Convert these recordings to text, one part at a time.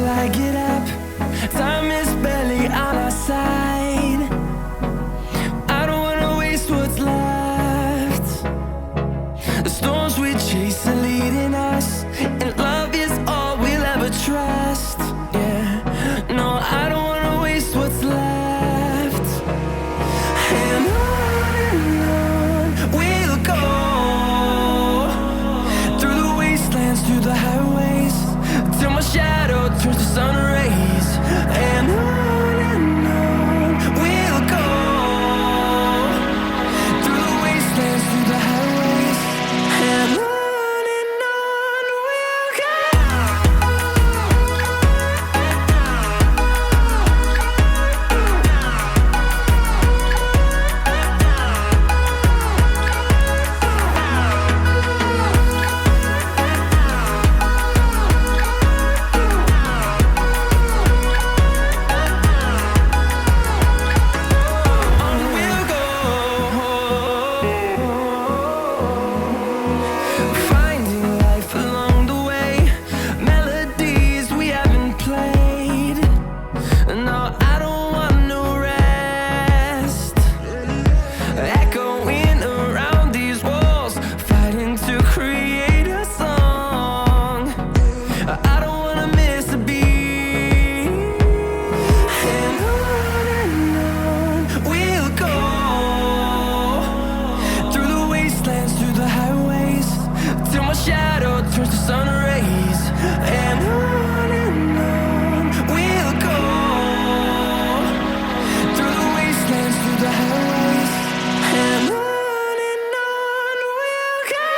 till I get up. Time is barely on our side. I don't wanna waste what's left. The storms we chase are leading us, and love is all we'll ever trust. Yeah, no, I don't wanna waste what's left. And on we'll go, through the wastelands, through the highways, till my shadow turns to sun rays. And on we'll go, through the wastelands, through the highways, and on we'll go. Finding life along the way, melodies we haven't played. No, I don't want no rest. Echoing around these walls, fighting to create a song. I don't wanna miss a beat. And on we'll go, through the wastelands, through the highways, till my shadow turns to sun rays. And on we'll go, through the wastelands, through the highways, and on we'll go.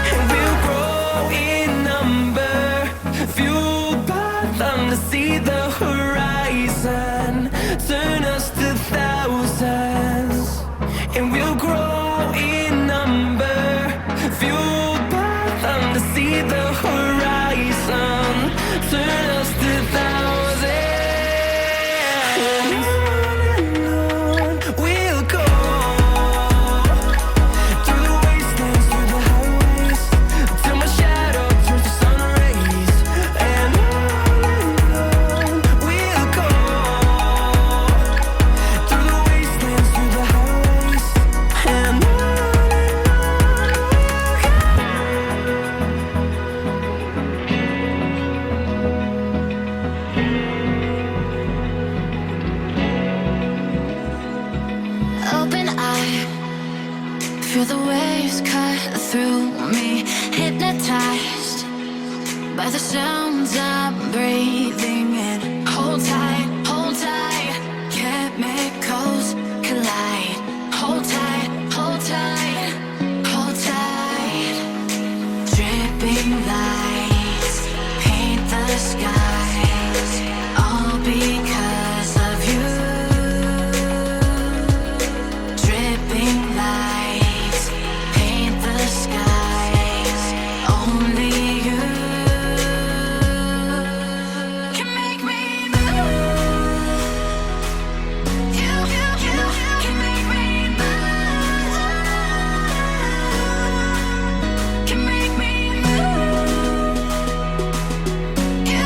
And we'll grow in number, fueled by them to see the horizon, turn us to thousands. And we'll grow in number, fueled by them to see the horizon, turn us to thousands. And on we'll go, through the wastelands, through the highways, till my shadow turns to sun rays. And on we'll go, through the wastelands, through the highways, and on we'll go. Open eye, feel the waves cut through me, hypnotized by the sounds I'm breathing in. Hold tight, chemicals collide. Hold tight, hold tight, hold tight. Dripping lights paint the skies, all because of you. Dripping lights paint the skies, only you can make me move. You can make me move. Can make me move. You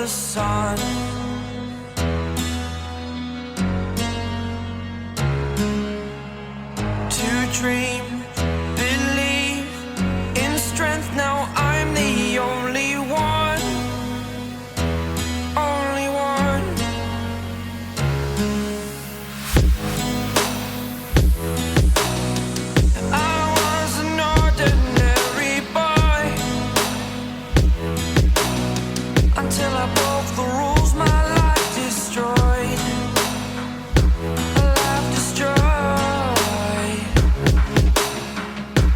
the sun. To dream, believe in strength. Now I'm the only one, only one. I was an ordinary boy until I broke the rules. My life destroyed, life destroyed.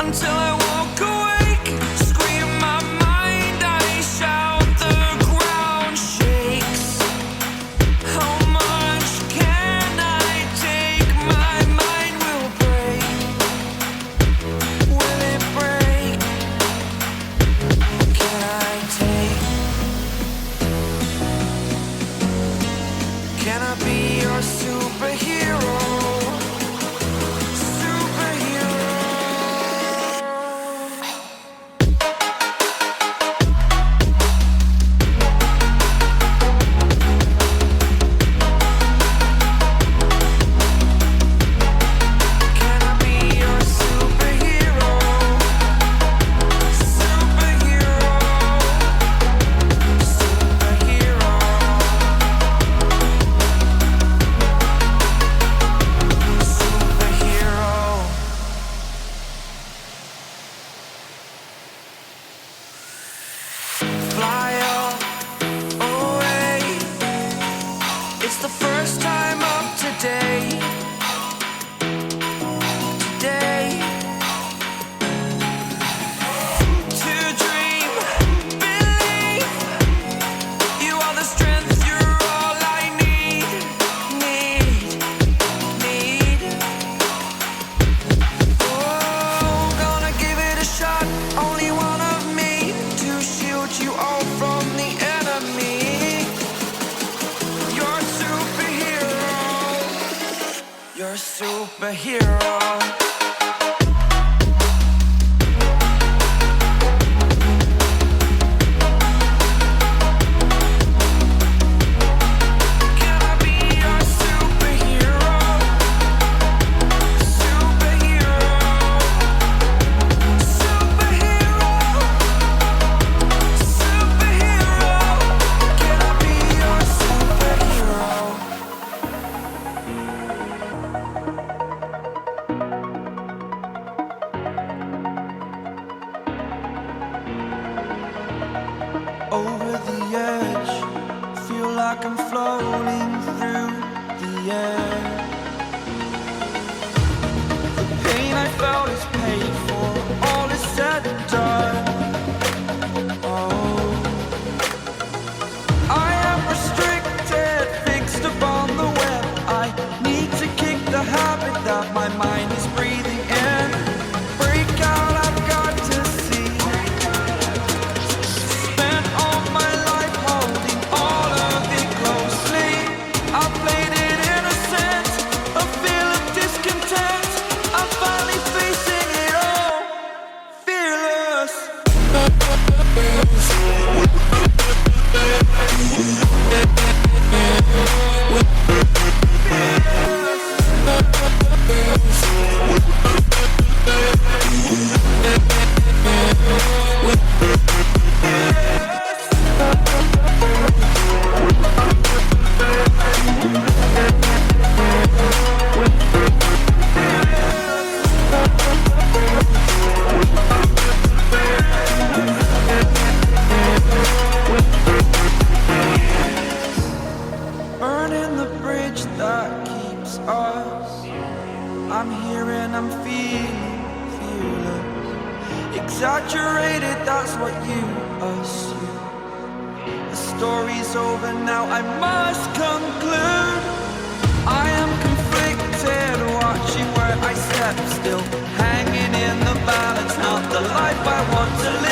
Until I woke awake, scream my mind, I shout, the ground shakes. How much can I take? My mind will break. Will it break? Can I take? Can I be your superhero? Superhero. Can I be your superhero? Superhero. Superhero. Superhero. Fly away. It's the first time of today. Today. To dream, believe. You are the strength, you're all I need. Need. Oh, gonna give it a shot. Only one of me to shield you all from the enemy. You're a superhero. You're a superhero. Can I be your superhero? Superhero. Superhero. Superhero. Can I be your superhero? Over the edge, feel like I'm floating through the air. The pain I felt is paid for, all is said and done. Oh, I am restricted, fixed upon the web. I need to kick the habit that my mind is breathing in. Break out, I've got to see. Spent all my life holding all of it closely. I played it innocent, a feel of discontent. I'm finally facing it all, fearless. Burning the bridge that keeps us. I'm here and I'm feeling fearless. Exaggerated, that's what you assume. The story's over now, I must conclude. I am conflicted, watching where I step still, hanging in the balance, not the life I want to live.